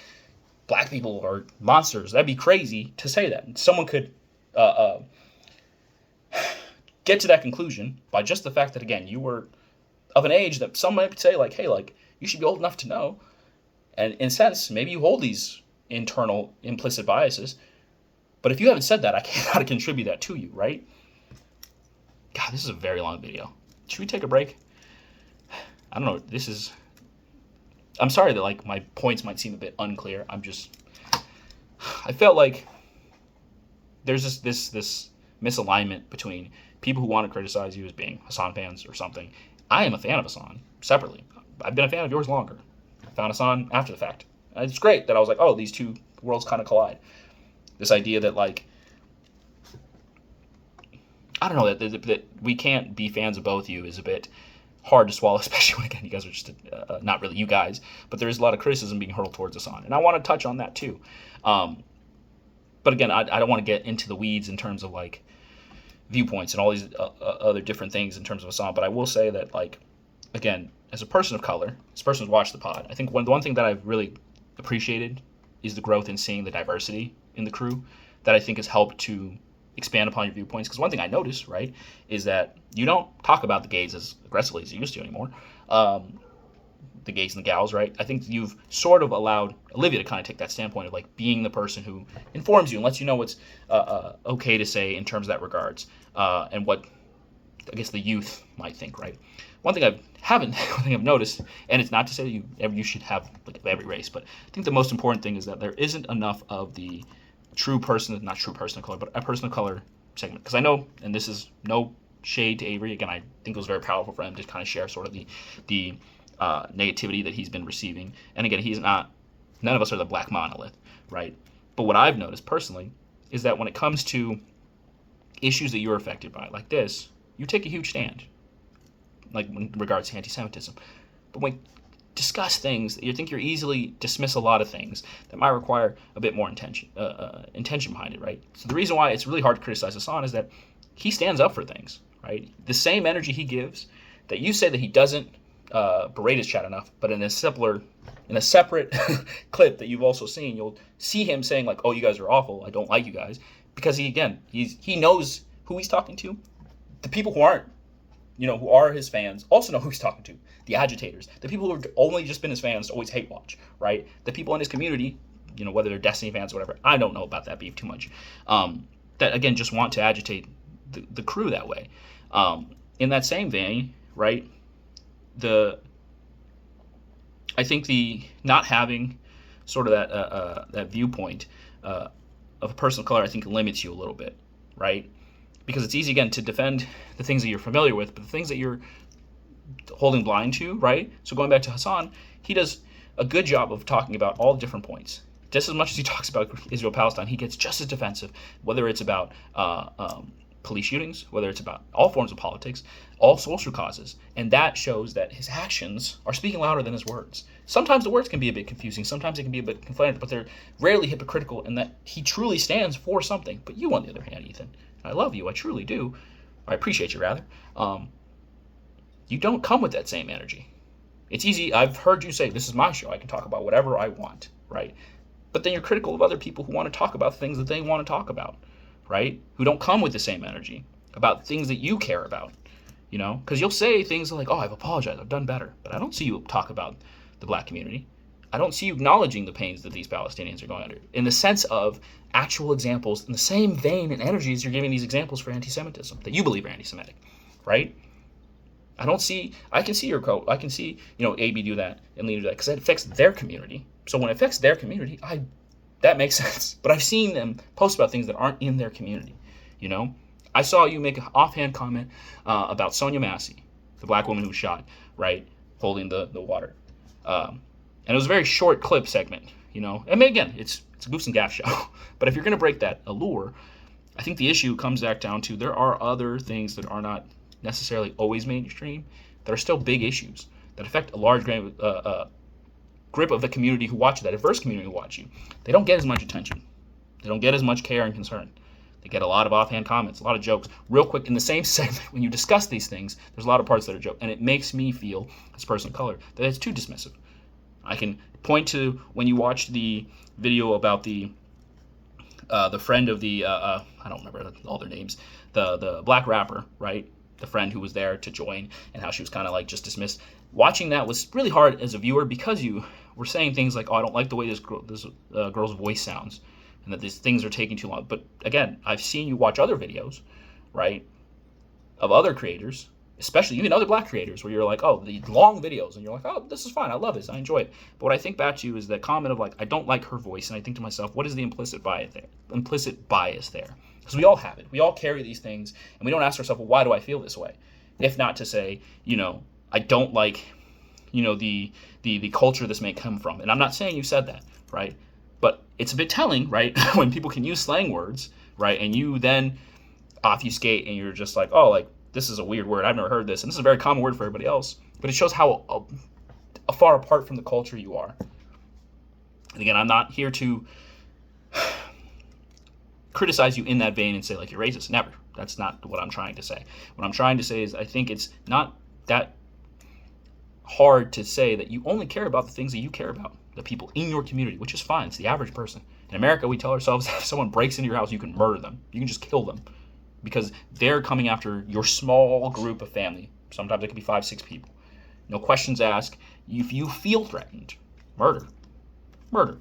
black people are monsters, that'd be crazy to say that. And someone could get to that conclusion by just the fact that, again, you were of an age that some might say, like, hey, like, you should be old enough to know. And in a sense, maybe you hold these internal implicit biases. But if you haven't said that, I cannot contribute that to you, right? God, this is a very long video. Should we take a break? I don't know. I'm sorry that, like, my points might seem a bit unclear. I felt like there's this misalignment between people who want to criticize you as being Hassan fans or something. I am a fan of Hassan separately. I've been a fan of yours longer. I found Hassan after the fact. And it's great that I was like, oh, these two worlds kind of collide. This idea that, like, I don't know, that we can't be fans of both of you is a bit hard to swallow, especially when, again, you guys are just, not really you guys, but there is a lot of criticism being hurled towards Hassan. And I want to touch on that too. But again, I don't want to get into the weeds in terms of, like, viewpoints and all these other different things in terms of Hassan. But I will say that, like, again, as a person of color, as a person who's watched the pod, I think the one thing that I've really appreciated is the growth in seeing the diversity in the crew that I think has helped to expand upon your viewpoints. Because one thing I noticed, right, is that you don't talk about the gays as aggressively as you used to anymore. the gays and the gals, right? I think you've sort of allowed Olivia to kind of take that standpoint of like being the person who informs you and lets you know what's okay to say in terms of that regards, and what I guess the youth might think, right? One thing one thing I've noticed, and it's not to say that you should have like every race, but I think the most important thing is that there isn't enough of the not true person of color, but a person of color segment. Because I know, and this is no shade to Avery. Again, I think it was very powerful for him to kind of share sort of the negativity that he's been receiving. And again, none of us are the black monolith, right? But what I've noticed personally is that when it comes to issues that you're affected by, like this, you take a huge stand, like in regards to anti-Semitism. But when discuss things, you think you're easily dismiss a lot of things that might require a bit more intention behind it, right? So the reason why it's really hard to criticize Hassan is that he stands up for things, right? The same energy he gives that you say that he doesn't berate his chat enough, but in a separate clip that you've also seen, you'll see him saying like, "Oh, you guys are awful. I don't like you guys," because he knows who he's talking to. The people who aren't, who are his fans also know who he's talking to. The agitators, the people who have only just been his fans always hate watch, right? The people in his community, whether they're Destiny fans or whatever, I don't know about that beef too much, that again just want to agitate the crew that way. In that same vein, right, I think the not having sort of that viewpoint of a person of color, I think limits you a little bit, right? Because it's easy, again, to defend the things that you're familiar with, but the things that you're holding blind to, right? So going back to Hassan, he does a good job of talking about all different points. Just as much as he talks about Israel-Palestine, he gets just as defensive, whether it's about police shootings, whether it's about all forms of politics, all social causes. And that shows that his actions are speaking louder than his words. Sometimes the words can be a bit confusing. Sometimes it can be a bit conflated, but they're rarely hypocritical in that he truly stands for something. But you, on the other hand, Ethan, I love you, I truly do, I appreciate you rather, you don't come with that same energy. It's easy, I've heard you say, this is my show, I can talk about whatever I want, right? But then you're critical of other people who want to talk about things that they want to talk about, right? Who don't come with the same energy about things that you care about, Because you'll say things like, oh, I've apologized, I've done better, but I don't see you talk about the black community. I don't see you acknowledging the pains that these Palestinians are going under in the sense of actual examples in the same vein and energies you're giving these examples for anti-Semitism that you believe are anti-Semitic, right? I can see your quote. I can see, AB do that and Lena do that because it affects their community. So when it affects their community, that makes sense. But I've seen them post about things that aren't in their community, I saw you make an offhand comment about Sonia Massey, the black woman who was shot, right, holding the water. And it was a very short clip segment, I mean, again, it's a Goose and Gaff show. But if you're going to break that allure, I think the issue comes back down to there are other things that are not necessarily always mainstream that are still big issues that affect a large grip of the community who watch you, that diverse community who watch you. They don't get as much attention. They don't get as much care and concern. They get a lot of offhand comments, a lot of jokes. Real quick, in the same segment, when you discuss these things, there's a lot of parts that are joke. And it makes me feel, as a person of color, that it's too dismissive. I can point to when you watched the video about the friend of the, I don't remember all their names, the black rapper, right? The friend who was there to join and how she was kind of like just dismissed. Watching that was really hard as a viewer because you were saying things like, oh, I don't like the way this girl's voice sounds and that these things are taking too long. But again, I've seen you watch other videos, right, of other creators, especially even other black creators, where you're like, oh, the long videos, and you're like, oh, this is fine, I love this, I enjoy it. But what I think back to is that comment of like, I don't like her voice, and I think to myself, what is the implicit bias there? Because we all have it. We all carry these things, and we don't ask ourselves, well, why do I feel this way? If not to say, I don't like, the culture this may come from. And I'm not saying you said that, right? But it's a bit telling, right, when people can use slang words, right, and you then obfuscate, and you're just like, oh, like, this is a weird word, I've never heard this, and this is a very common word for everybody else, but it shows how far apart from the culture you are. And again, I'm not here to criticize you in that vein and say, like, you're racist. Never. That's not what I'm trying to say. What I'm trying to say is I think it's not that hard to say that you only care about the things that you care about, the people in your community, which is fine. It's the average person. In America, we tell ourselves if someone breaks into your house, you can murder them. You can just kill them because they're coming after your small group of family. Sometimes it could be 5, 6 people. No questions asked. If you feel threatened, murder. Murder.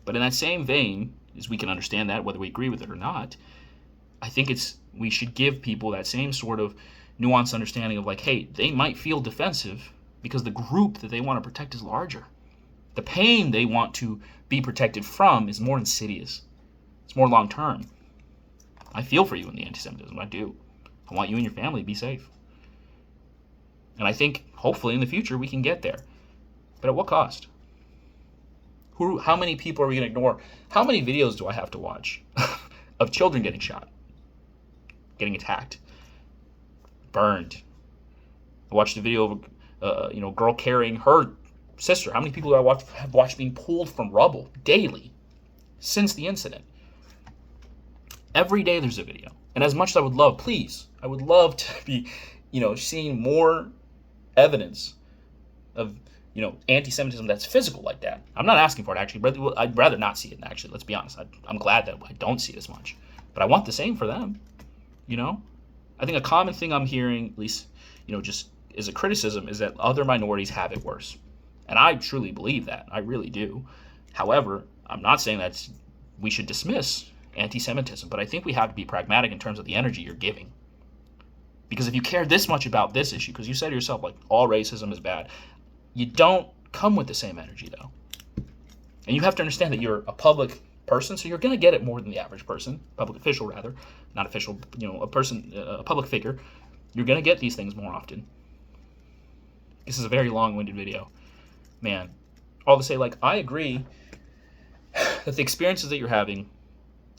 But in that same vein, as we can understand that, whether we agree with it or not, I think we should give people that same sort of nuanced understanding of like, hey, they might feel defensive because the group that they want to protect is larger. The pain they want to be protected from is more insidious. It's more long term. I feel for you in the anti-Semitism. I do. I want you and your family to be safe. And I think, hopefully, in the future, we can get there. But at what cost? How many people are we going to ignore? How many videos do I have to watch of children getting shot, getting attacked, burned? I watched a video of a girl carrying her sister. How many people do I have watched being pulled from rubble daily since the incident? Every day there's a video. And as much as I would love, please, I would love to be, seeing more evidence of, anti-Semitism that's physical like that. I'm not asking for it, actually. I'd rather not see it, actually. Let's be honest. I'm glad that I don't see it as much. But I want the same for them, I think a common thing I'm hearing, at least, just as a criticism, is that other minorities have it worse. And I truly believe that. I really do. However, I'm not saying that we should dismiss anti-Semitism, but I think we have to be pragmatic in terms of the energy you're giving. Because if you care this much about this issue, because you said to yourself, like, all racism is bad, you don't come with the same energy, though. And you have to understand that you're a public person, so you're going to get it more than the average person, public official rather, not official, a person, a public figure. You're going to get these things more often. This is a very long-winded video. Man, all to say, like, I agree that the experiences that you're having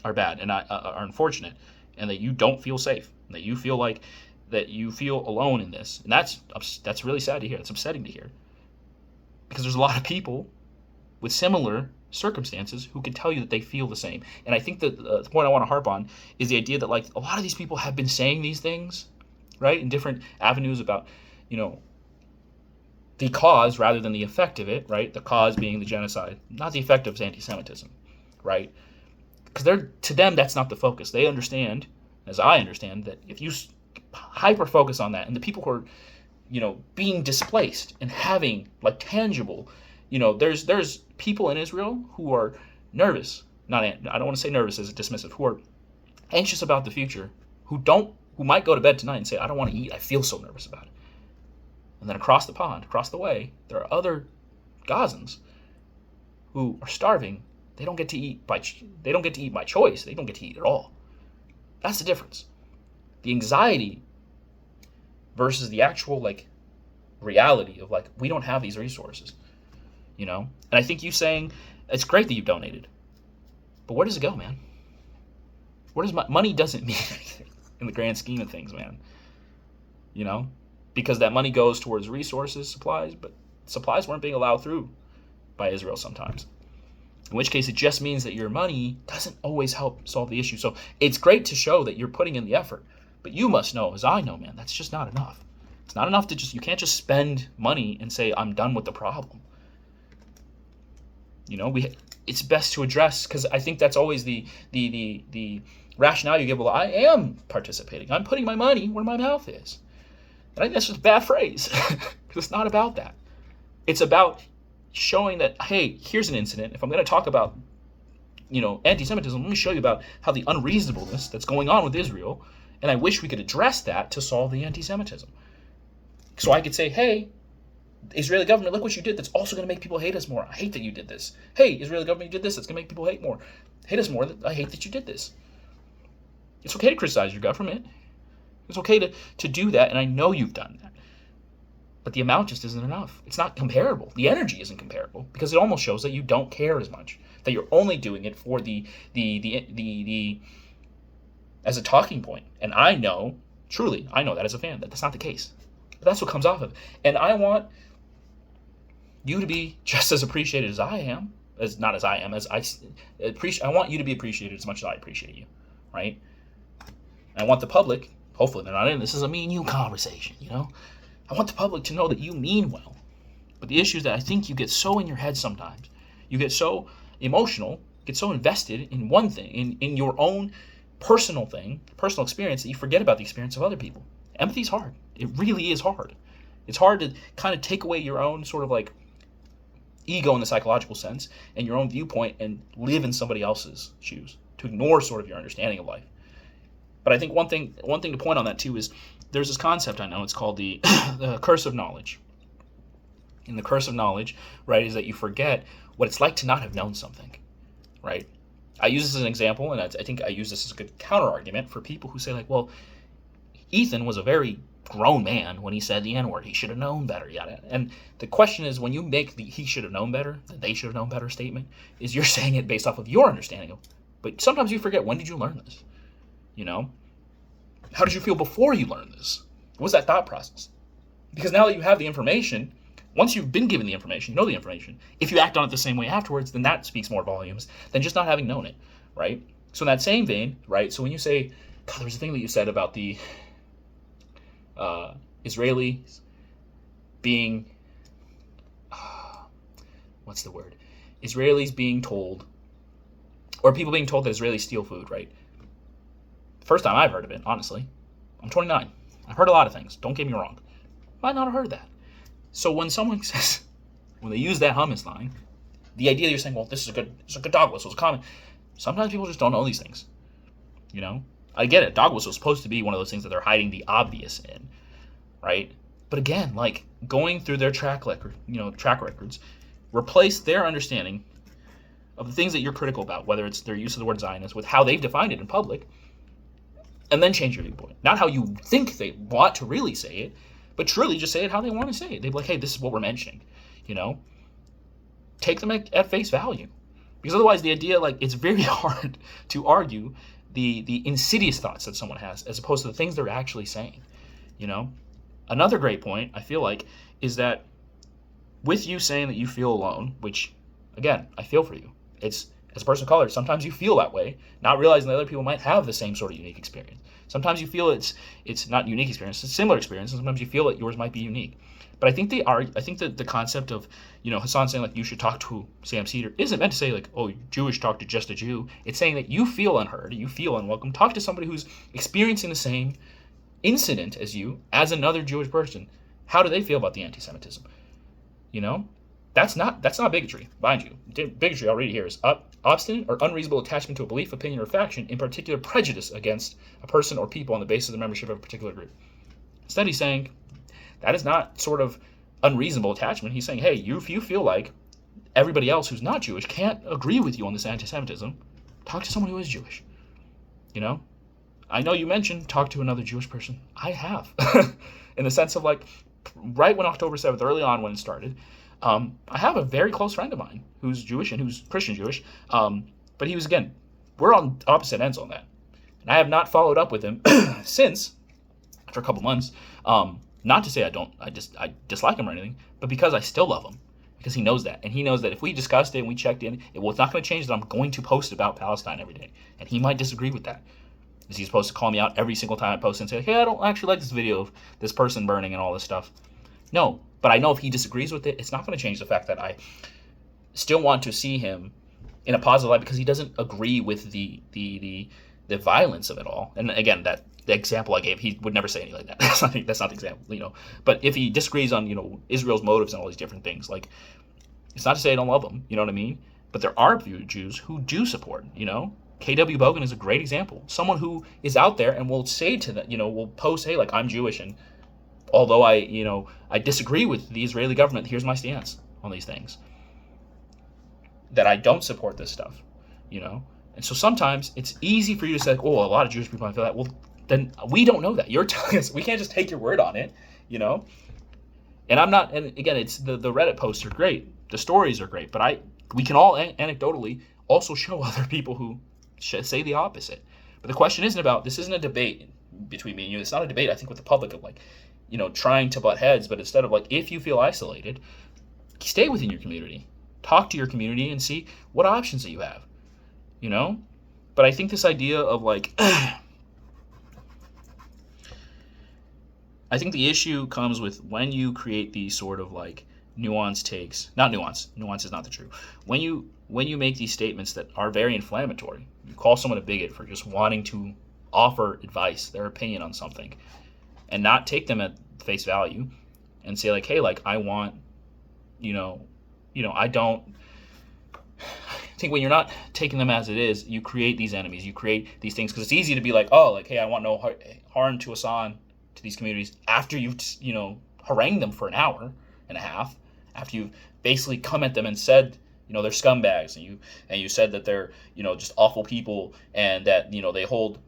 are bad and are unfortunate, and that you don't feel safe, and that you feel like that you feel alone in this. And that's really sad to hear. It's upsetting to hear. Because there's a lot of people with similar circumstances who can tell you that they feel the same. And I think that the point I want to harp on is the idea that, like, a lot of these people have been saying these things, right, in different avenues about, the cause rather than the effect of it, right? The cause being the genocide, not the effect of anti-Semitism, right? Because to them, that's not the focus. They understand, as I understand, that if you hyper-focus on that, and the people who are, being displaced and having, like, tangible, there's people in Israel who are nervous. I don't want to say nervous as a dismissive, who are anxious about the future, who might go to bed tonight and say, I don't want to eat. I feel so nervous about it. And then across the pond, across the way, there are other Gazans who are starving. They don't get to eat by choice. They don't get to eat at all. That's the difference. The anxiety versus the actual, like, reality of, like, we don't have these resources, And I think you saying it's great that you've donated, but where does it go, man? Money doesn't mean anything in the grand scheme of things, man. Because that money goes towards resources, supplies, but supplies weren't being allowed through by Israel sometimes. In which case, it just means that your money doesn't always help solve the issue. So it's great to show that you're putting in the effort, but you must know, as I know, man, that's just not enough. It's not enough you can't just spend money and say, I'm done with the problem. It's best to address, because I think that's always the rationale you give. Well, I am participating. I'm putting my money where my mouth is. And I think that's just a bad phrase, because it's not about that. It's about showing that, hey, here's an incident. If I'm going to talk about, anti-Semitism, let me show you about how the unreasonableness that's going on with Israel, and I wish we could address that to solve the anti-Semitism. So I could say, hey, Israeli government, look what you did. That's also going to make people hate us more. I hate that you did this. Hey, Israeli government, you did this. That's going to make people hate us more. I hate that you did this. It's okay to criticize your government. It's okay to do that, and I know you've done that. But the amount just isn't enough. It's not comparable. The energy isn't comparable, because it almost shows that you don't care as much. That you're only doing it for the as a talking point. And I know that as a fan, that that's not the case. But that's what comes off of it. And I want you to be just as appreciated as I am. I want you to be appreciated as much as I appreciate you, right? And I want the public, hopefully they're not in, this is a me and you conversation, I want the public to know that you mean well. But the issue is that I think you get so in your head sometimes. You get so emotional, get so invested in one thing, in your own personal experience, that you forget about the experience of other people. Empathy is hard. It really is hard. It's hard to kind of take away your own sort of like ego in the psychological sense and your own viewpoint and live in somebody else's shoes, to ignore sort of your understanding of life. But I think one thing to point on that too is there's this concept I know, it's called the the curse of knowledge. And the curse of knowledge, right, is that you forget what it's like to not have known something, right? I use this as an example, and I think I use this as a good counter argument for people who say like, well, Ethan was a very grown man when he said the N-word. He should have known better, yada. And the question is, when you make the he should have known better, the they should have known better statement, is you're saying it based off of your understanding of. But sometimes you forget, when did you learn this? You know? How did you feel before you learned this? What was that thought process? Because now that you have the information, once you've been given the information, you know the information, if you act on it the same way afterwards, then that speaks more volumes than just not having known it, right? So in that same vein, right, so when you say, God, there was a thing that you said about the Israelis being, what's the word? Israelis being told, or people being told that Israelis steal food, right? First time I've heard of it, honestly. I'm 29. I've heard a lot of things. Don't get me wrong. Might not have heard that. So when someone says, when they use that hummus line, the idea you're saying, well, this is a good dog whistle, it's common. Sometimes people just don't know these things. You know? I get it. Dog whistle is supposed to be one of those things that they're hiding the obvious in, right? But again, like going through their track records, replace their understanding of the things that you're critical about, whether it's their use of the word Zionist, with how they've defined it in public, and then change your viewpoint. Not how you think they want to really say it, but truly just say it how they want to say it. They'd be like, hey, this is what we're mentioning, you know? Take them at face value. Because otherwise the idea, like, it's very hard to argue the insidious thoughts that someone has as opposed to the things they're actually saying, you know? Another great point, I feel like, is that with you saying that you feel alone, which, again, I feel for you. It's, as a person of color, sometimes you feel that way, not realizing that other people might have the same sort of unique experience. Sometimes you feel it's not unique experience, it's a similar experience, and sometimes you feel that yours might be unique. But I think the concept of, you know, Hassan saying like you should talk to Sam Cedar isn't meant to say like, oh, Jewish talk to just a Jew. It's saying that you feel unheard, you feel unwelcome. Talk to somebody who's experiencing the same incident as you, as another Jewish person. How do they feel about the anti-Semitism? You know, that's not bigotry, mind you. Bigotry, I'll read it here, is obstinate or unreasonable attachment to a belief, opinion, or faction, in particular prejudice against a person or people on the basis of the membership of a particular group. Instead, he's saying that is not sort of unreasonable attachment. He's saying, hey, if you feel like everybody else who's not Jewish can't agree with you on this anti-Semitism, talk to someone who is Jewish. You know? I know you mentioned talk to another Jewish person. I have. In the sense of like, right when October 7th, early on when it started, I have a very close friend of mine who's Jewish and who's Christian Jewish. But he was, again, we're on opposite ends on that. And I have not followed up with him since, after a couple months. Not to say I dislike him or anything, but because I still love him. Because he knows that. And he knows that if we discussed it and we checked in, it's not going to change that I'm going to post about Palestine every day. And he might disagree with that. Is he supposed to call me out every single time I post and say, hey, I don't actually like this video of this person burning and all this stuff? No. But I know if he disagrees with it, it's not going to change the fact that I still want to see him in a positive light because he doesn't agree with the violence of it all. And again, the example I gave, he would never say anything like that. That's not the example, you know. But if he disagrees on, you know, Israel's motives and all these different things, like, it's not to say I don't love him, you know what I mean? But there are Jews who do support, you know. K.W. Bogan is a great example. Someone who is out there and will say to them, you know, will post, hey, like, I'm Jewish, and although I disagree with the Israeli government, here's my stance on these things. That I don't support this stuff, you know. And so sometimes it's easy for you to say, oh, a lot of Jewish people might feel that. Well, then we don't know that. You're telling us. We can't just take your word on it, you know. And I'm not. And again, it's the Reddit posts are great. The stories are great. But we can all anecdotally also show other people who say the opposite. But the question isn't about. This isn't a debate between me and you. It's not a debate. I think with the public of like, you know, trying to butt heads. But instead of like, if you feel isolated, stay within your community. Talk to your community and see what options that you have. You know? But I think this idea of like, I think the issue comes with when you create these sort of like nuanced takes. Not nuance. Nuance is not the truth. When you make these statements that are very inflammatory, you call someone a bigot for just wanting to offer advice, their opinion on something, and not take them at face value, and say like, hey, like I want, you know, I don't. I think when you're not taking them as it is, you create these enemies, you create these things, because it's easy to be like, oh, like, hey, I want no harm to Hassan, to these communities, after you've, harangued them for an hour and a half, after you've basically come at them and said, they're scumbags, and you said that they're, just awful people, and that, they hold,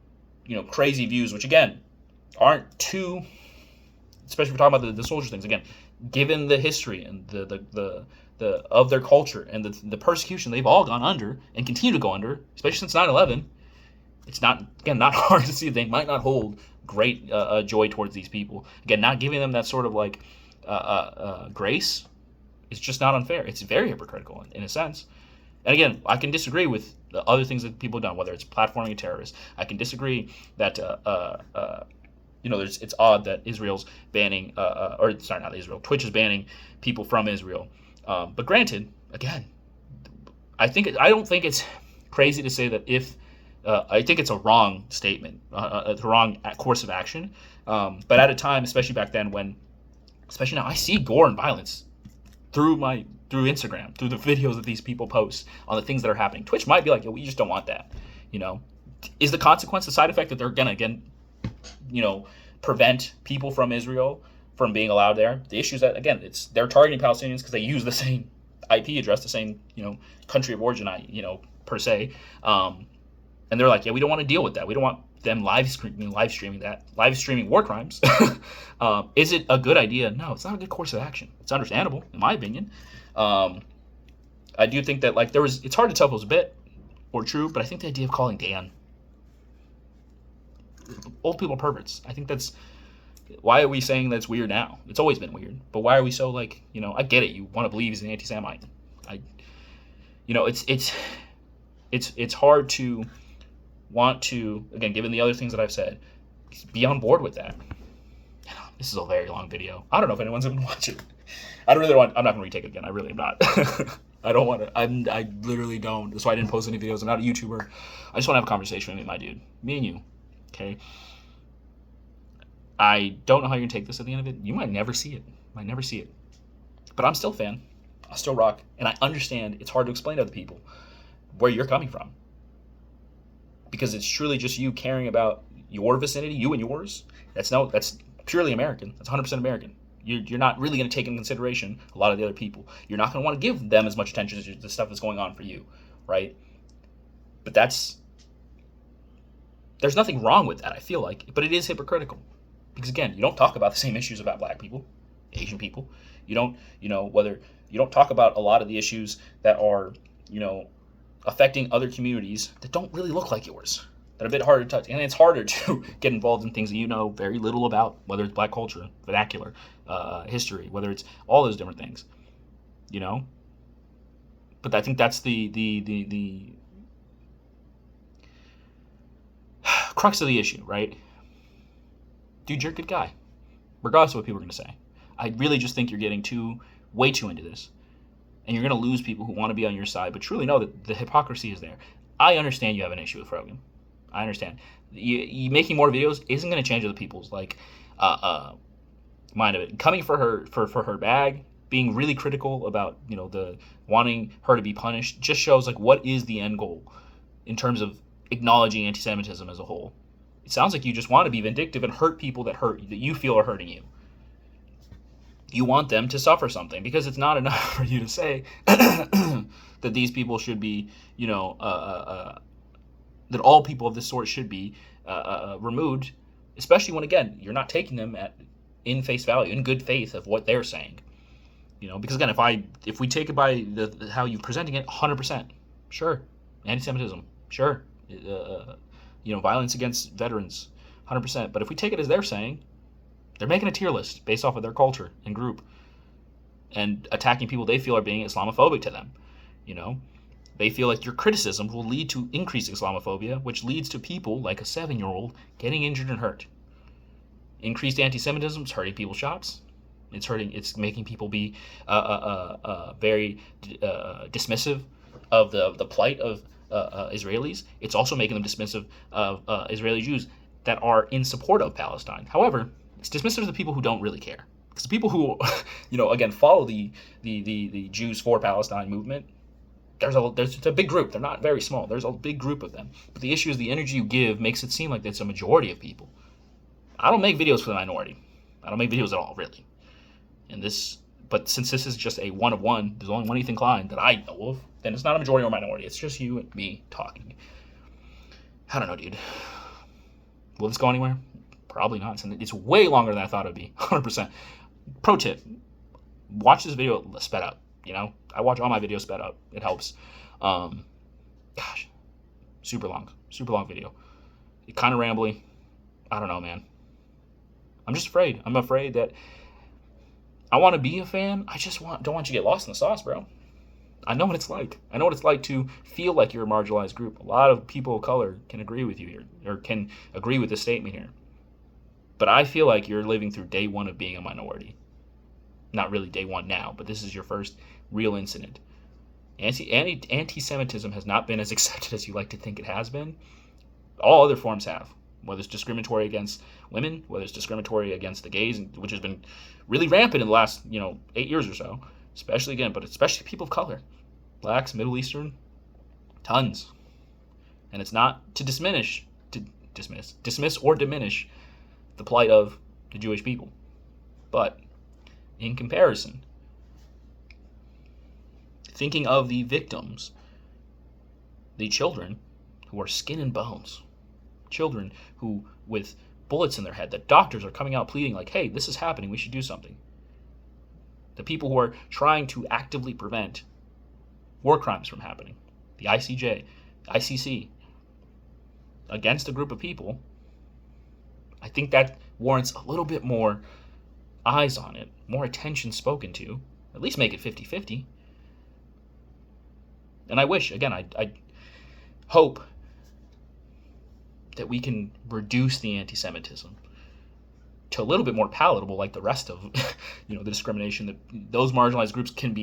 crazy views, which again, aren't too, especially if we're talking about the soldier things, again, given the history and the of their culture and the persecution they've all gone under and continue to go under, especially since 9/11, it's not hard to see they might not hold great joy towards these people. Again, not giving them that sort of like grace is just not unfair. It's very hypocritical in a sense. And again, I can disagree with the other things that people have done, whether it's platforming a terrorist. I can disagree that it's odd that Israel's banning, Twitch is banning people from Israel. But granted, again, I don't think it's crazy to say that I think it's a wrong statement, a wrong course of action. But at a time, especially back then, especially now, I see gore and violence through Instagram, through the videos that these people post on the things that are happening. Twitch might be like, we just don't want that. Is the consequence, the side effect that they're gonna prevent people from Israel from being allowed there? The issue is that, again, they're targeting Palestinians because they use the same IP address, the same country of origin, per se, and they're like, we don't want to deal with that. We don't want them live streaming war crimes. Is it a good idea? No, it's not a good course of action. It's understandable, in my opinion. I do think that it's hard to tell if it was a bit or true, but I think the idea of calling Dan old people perverts, I think that's. Why are we saying that's weird now? It's always been weird. But why are we so I get it. You want to believe he's an anti-Semite. It's hard to want to, again, given the other things that I've said, be on board with that. This is a very long video. I don't know if anyone's going to watch it. I'm not going to retake it again. I really am not. I don't want to. I literally don't. That's why I didn't post any videos. I'm not a YouTuber. I just want to have a conversation with my dude. Me and you. Okay? I don't know how you're going to take this at the end of it. You might never see it. But I'm still a fan. I still rock. And I understand it's hard to explain to other people where you're coming from. Because it's truly just you caring about your vicinity, you and yours. That's purely American. That's 100% American. You're not really going to take into consideration a lot of the other people. You're not going to want to give them as much attention as the stuff that's going on for you, right? But there's nothing wrong with that, I feel like. But it is hypocritical. Because again, you don't talk about the same issues about black people, Asian people. You don't talk about a lot of the issues that are, affecting other communities that don't really look like yours, that are a bit harder to touch. And it's harder to get involved in things that you know very little about, whether it's black culture, vernacular, history, whether it's all those different things, But I think that's the crux of the issue, right? Dude, you're a good guy, regardless of what people are going to say. I really just think you're getting way too into this. And you're going to lose people who want to be on your side, but truly know that the hypocrisy is there. I understand you have an issue with Rogan. I understand. You making more videos isn't going to change other people's mind of it. Coming for her bag, being really critical about the wanting her to be punished, just shows what is the end goal in terms of acknowledging anti-Semitism as a whole. It sounds like you just want to be vindictive and hurt people that you feel are hurting you. You want them to suffer something, because it's not enough for you to say that these people should be, that all people of this sort should be removed, especially when, again, you're not taking them in face value, in good faith of what they're saying. Because again, if we take it by how you're presenting it, 100%, sure, anti-Semitism, sure, violence against veterans, 100%. But if we take it as they're saying, they're making a tier list based off of their culture and group, and attacking people they feel are being Islamophobic to them. They feel like your criticism will lead to increased Islamophobia, which leads to people like a 7-year-old getting injured and hurt. Increased anti-Semitism is hurting people's shops. It's making people be very dismissive of the plight of Israelis. It's also making them dismissive of Israeli Jews that are in support of Palestine. However, it's dismissive of the people who don't really care. Because people who, again, follow the Jews for Palestine movement, there's a big group. They're not very small. There's a big group of them. But the issue is the energy you give makes it seem like it's a majority of people. I don't make videos for the minority. I don't make videos at all, really. But since this is just a one of one, there's only one Ethan Klein that I know of, then it's not a majority or minority. It's just you and me talking. I don't know, dude. Will this go anywhere? Probably not. It's way longer than I thought it would be. 100%. Pro tip: watch this video sped up. I watch all my videos sped up. It helps. Super long video. It kind of rambly. I don't know, man. I'm just afraid. I'm afraid that I want to be a fan. I just don't want you to get lost in the sauce, bro. I know what it's like. I know what it's like to feel like you're a marginalized group. A lot of people of color can agree with you here, or can agree with this statement here. But I feel like you're living through day one of being a minority. Not really day one now, but this is your first real incident. Anti-Semitism has not been as accepted as you like to think it has been. All other forms have. Whether it's discriminatory against women, whether it's discriminatory against the gays, which has been really rampant in the last 8 years or so, especially people of color, blacks, Middle Eastern, tons. And it's not to dismiss or diminish the plight of the Jewish people, but in comparison, thinking of the victims, the children who are skin and bones, children who, with bullets in their head, the doctors are coming out pleading like, hey, this is happening, we should do something. The people who are trying to actively prevent war crimes from happening, the ICJ, ICC, against a group of people, I think that warrants a little bit more eyes on it, more attention spoken to, at least make it 50-50. And I wish, again, I hope that we can reduce the anti-Semitism to a little bit more palatable, like the rest of the discrimination that those marginalized groups can be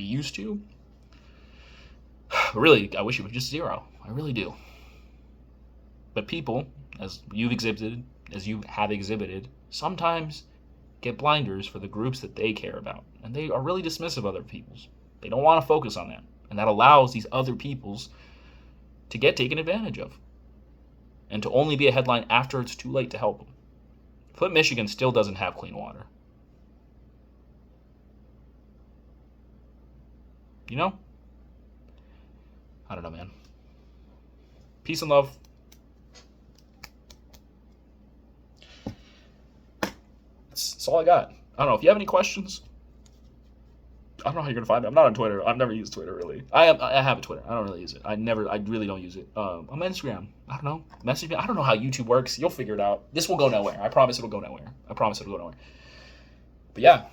used to. But really, I wish it was just zero. I really do. But people, as you have exhibited, sometimes get blinders for the groups that they care about, and they are really dismissive of other people's. They don't want to focus on that, and that allows these other peoples to get taken advantage of, and to only be a headline after it's too late to help them. Flint, Michigan still doesn't have clean water. I don't know, man. Peace and love. That's all I got. I don't know if you have any questions. I don't know how you're gonna find me. I'm not on Twitter. I've never used Twitter really. I have a Twitter. I don't really use it. I really don't use it. I'm on Instagram. I don't know. Message me. I don't know how YouTube works. You'll figure it out. This will go nowhere. I promise it'll go nowhere. But yeah.